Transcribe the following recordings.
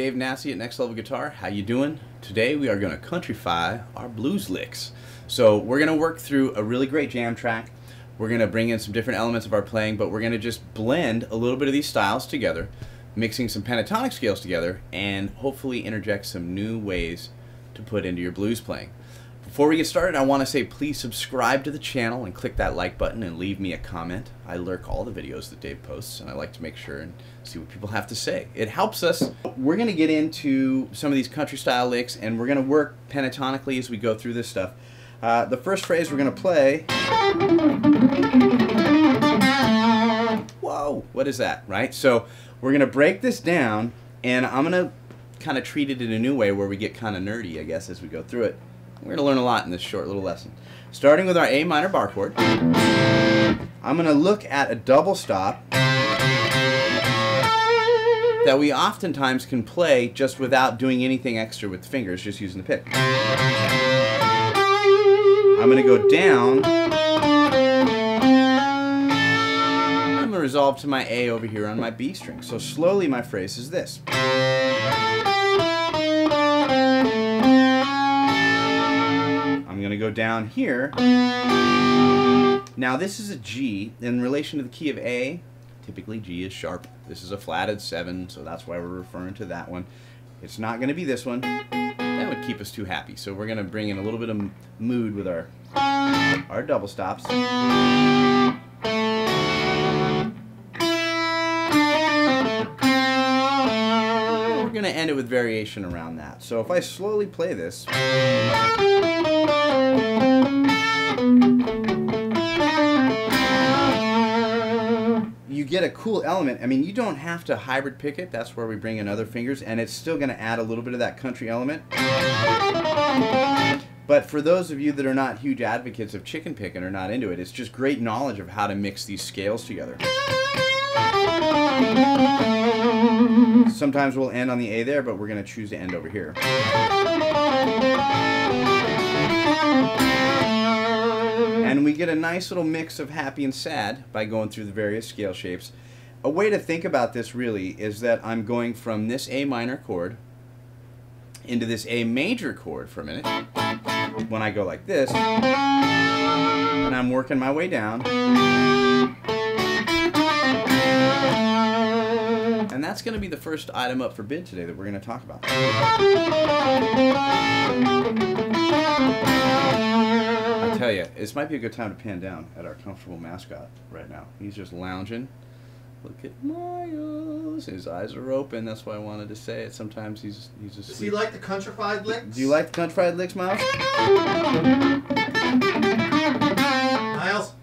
Dave Nassie at Next Level Guitar. How you doing? Today we are going to countryfy our blues licks. So we're going to work through a really great jam track. We're going to bring in some different elements of our playing, but we're going to just blend a little bit of these styles together, mixing some pentatonic scales together, and hopefully interject some new ways to put into your blues playing. Before we get started, I want to say please subscribe to the channel and click that like button and leave me a comment. I lurk all the videos that Dave posts, and I like to make sure and see what people have to say. It helps us. We're going to get into some of these country style licks, and we're going to work pentatonically as we go through this stuff. The first phrase we're going to play... Whoa! What is that, right? So we're going to break this down, and I'm going to kind of treat it in a new way where we get kind of nerdy, I guess, as we go through it. We're going to learn a lot in this short little lesson. Starting with our A minor bar chord, I'm going to look at a double stop that we oftentimes can play just without doing anything extra with the fingers, just using the pick. I'm going to go down. I'm going to resolve to my A over here on my B string. So slowly my phrase is this. I'm going to go down here. Now this is a G. In relation to the key of A, typically G is sharp. This is a flatted 7, so that's why we're referring to that one. It's not going to be this one. That would keep us too happy. So we're going to bring in a little bit of mood with our double stops. We're going to end it with variation around that. So if I slowly play this, you get a cool element. I mean, you don't have to hybrid pick it. That's where we bring in other fingers, and it's still going to add a little bit of that country element. But for those of you that are not huge advocates of chicken picking or not into it, it's just great knowledge of how to mix these scales together. Sometimes we'll end on the A there, but we're going to choose to end over here. And we get a nice little mix of happy and sad by going through the various scale shapes. A way to think about this really is that I'm going from this A minor chord into this A major chord for a minute. When I go like this, and I'm working my way down. And that's going to be the first item up for bid today that we're going to talk about. I tell you, this might be a good time to pan down at our comfortable mascot right now. He's just lounging. Look at Miles. His eyes are open. That's why I wanted to say it. Sometimes he's asleep. Does he like the countryfried licks? Do you like the countryfried licks, Miles? Miles?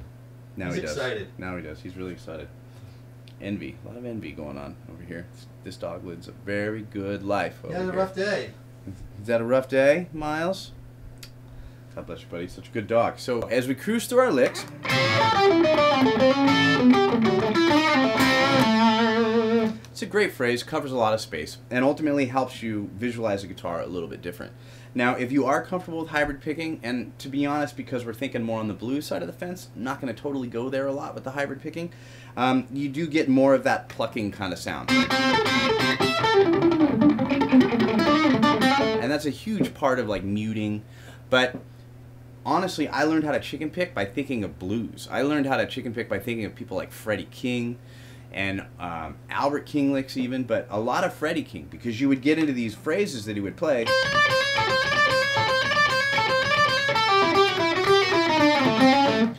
Now he does. He's excited. Now he does. He's really excited. Envy. A lot of envy going on over here. This dog lives a very good life over He had a rough day. Is that a rough day, Miles? God bless you, buddy. Such a good dog. So, as we cruise through our licks, it's a great phrase, covers a lot of space, and ultimately helps you visualize a guitar a little bit different. Now, if you are comfortable with hybrid picking, and to be honest, because we're thinking more on the blues side of the fence, I'm not going to totally go there a lot with the hybrid picking, you do get more of that plucking kind of sound. And that's a huge part of like muting, but honestly, I learned how to chicken pick by thinking of blues. I learned how to chicken pick by thinking of people like Freddie King and Albert King licks even, but a lot of Freddie King, because you would get into these phrases that he would play.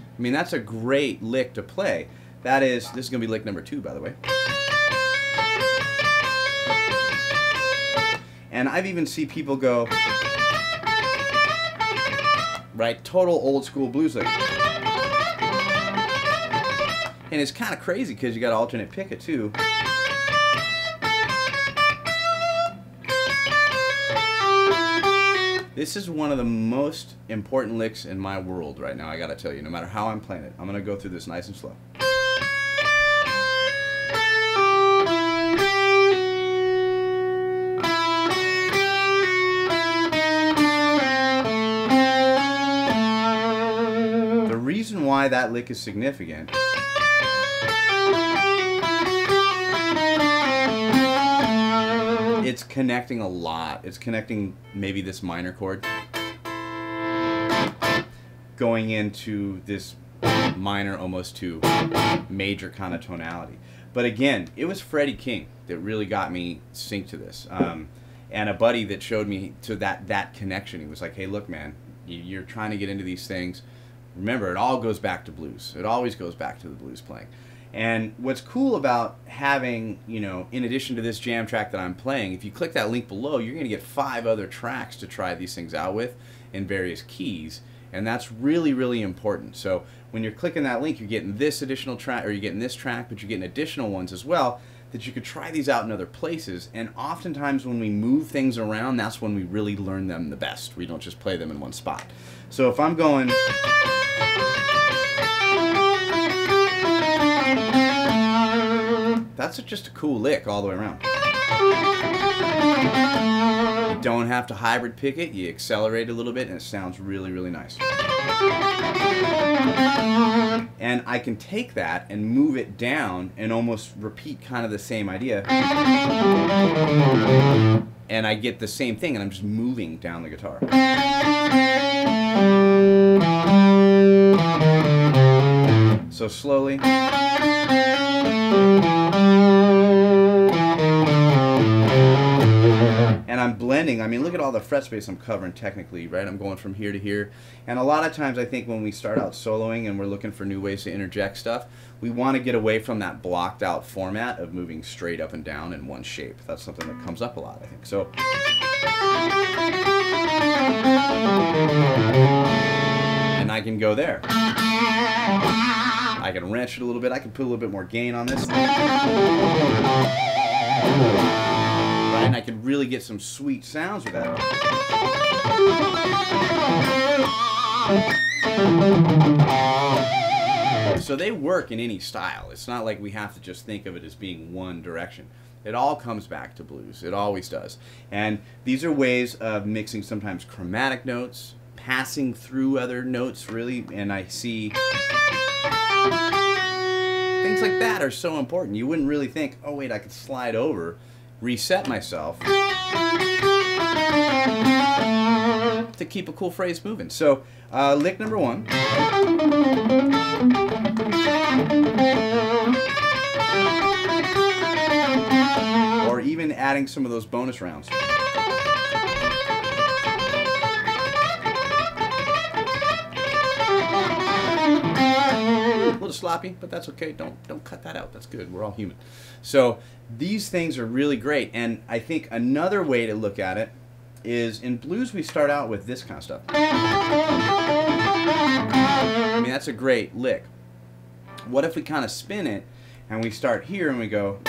I mean, that's a great lick to play. This is going to be lick number 2, by the way. And I've even seen people go, right, total old school blues lick. And it's kind of crazy because you got to alternate pick it too. This is one of the most important licks in my world right now, I got to tell you, no matter how I'm playing it. I'm going to go through this nice and slow. The reason why that lick is significant it's connecting a lot. It's connecting maybe this minor chord going into this minor almost to major kind of tonality. But again, it was Freddie King that really got me synced to this. And a buddy that showed me to that connection. He was like, hey, look, man, you're trying to get into these things. Remember, it all goes back to blues. It always goes back to the blues playing. And what's cool about having, you know, in addition to this jam track that I'm playing, if you click that link below, you're going to get 5 other tracks to try these things out with in various keys. And that's really, really important. So when you're clicking that link, you're getting this additional track, or you're getting this track, but you're getting additional ones as well, that you could try these out in other places. And oftentimes when we move things around, that's when we really learn them the best. We don't just play them in one spot. So if I'm going... That's just a cool lick all the way around. You don't have to hybrid pick it. You accelerate a little bit and it sounds really, really nice. And I can take that and move it down and almost repeat kind of the same idea. And I get the same thing, and I'm just moving down the guitar. So slowly. And I'm blending. I mean, look at all the fret space I'm covering technically, right? I'm going from here to here. And a lot of times I think when we start out soloing and we're looking for new ways to interject stuff, we want to get away from that blocked out format of moving straight up and down in one shape. That's something that comes up a lot, I think. So, and I can go there. I can wrench it a little bit. I can put a little bit more gain on this. Right? And I can really get some sweet sounds with that. So they work in any style. It's not like we have to just think of it as being one direction. It all comes back to blues. It always does. And these are ways of mixing sometimes chromatic notes, passing through other notes, really. And I see things like that are so important. You wouldn't really think, oh wait, I could slide over, reset myself to keep a cool phrase moving. So lick number 1. Or even adding some of those bonus rounds. A little sloppy, but that's okay. Don't cut that out. That's good. We're all human. So these things are really great. And I think another way to look at it is in blues we start out with this kind of stuff. I mean, that's a great lick. What if we kind of spin it and we start here and we go...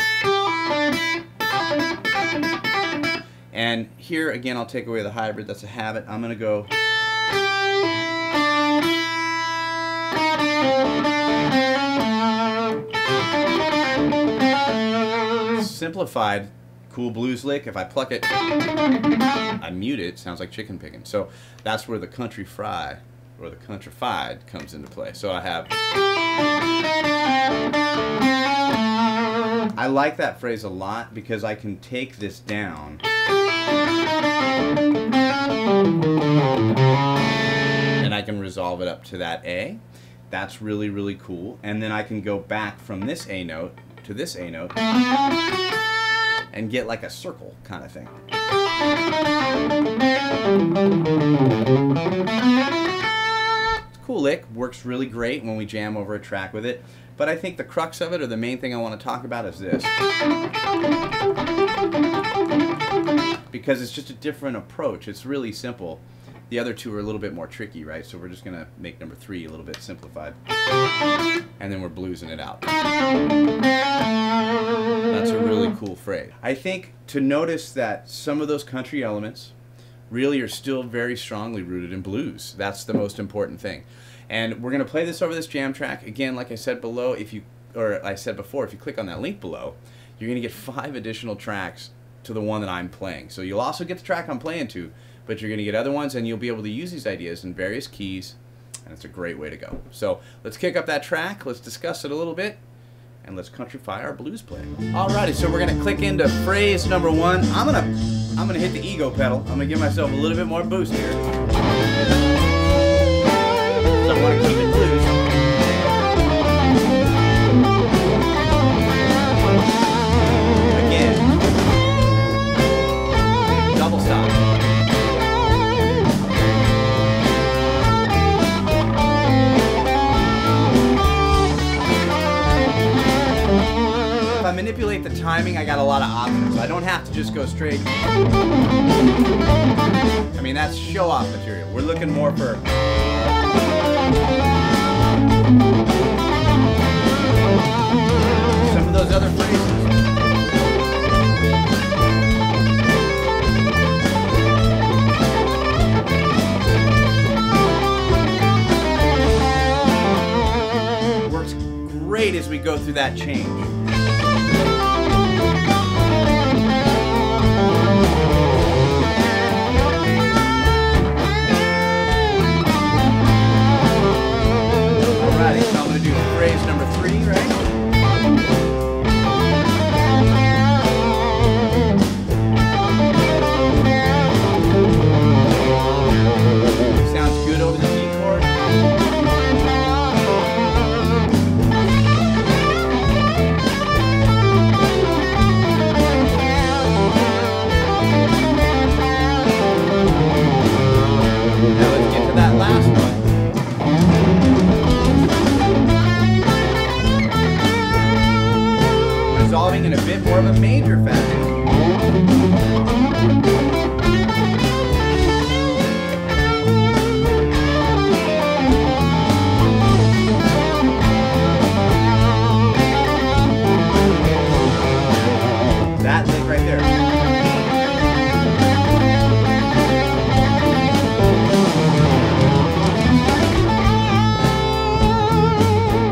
And here again, I'll take away the hybrid. That's a habit. I'm going to go... Simplified, cool blues lick. If I pluck it, I mute it. Sounds like chicken picking. So that's where the country-fried or the countryfied comes into play. So I have... I like that phrase a lot because I can take this down and I can resolve it up to that A. That's really, really cool. And then I can go back from this A note to this A note and get like a circle kind of thing. It's a cool lick, works really great when we jam over a track with it, but I think the crux of it, or the main thing I want to talk about, is this. Because it's just a different approach. It's really simple. The other two are a little bit more tricky, right? So we're just going to make number 3 a little bit simplified. And then we're bluesing it out. That's a really cool phrase. I think to notice that some of those country elements really are still very strongly rooted in blues. That's the most important thing. And we're going to play this over this jam track. Again, like I said below, I said before, if you click on that link below, you're going to get 5 additional tracks to the one that I'm playing. So you'll also get the track I'm playing to, but you're going to get other ones, and you'll be able to use these ideas in various keys, and it's a great way to go. So let's kick up that track, let's discuss it a little bit, and let's countryfy our blues playing. Alrighty, so we're gonna click into phrase number 1. I'm gonna hit the ego pedal. I'm gonna give myself a little bit more boost here. So I want to keep it blues. Again. Double stop. If I manipulate the timing, I got a lot of options. I don't have to just go straight. I mean, that's show-off material. We're looking more for... some of those other phrases. Works great as we go through that change. Alrighty, so I'm going to do phrase number 3, right? Sounds good over the D chord. Now let's get to that last one. Resolving in a bit more of a major fashion. That lick right there.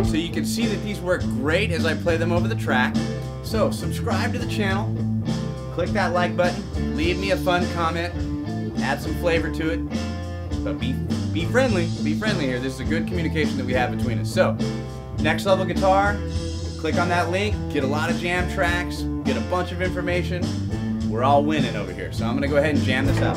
So you can see that these work great as I play them over the track. So subscribe to the channel, click that like button, leave me a fun comment, add some flavor to it, but be friendly here. This is a good communication that we have between us. So, Next Level Guitar, click on that link, get a lot of jam tracks, get a bunch of information. We're all winning over here. So I'm gonna go ahead and jam this out.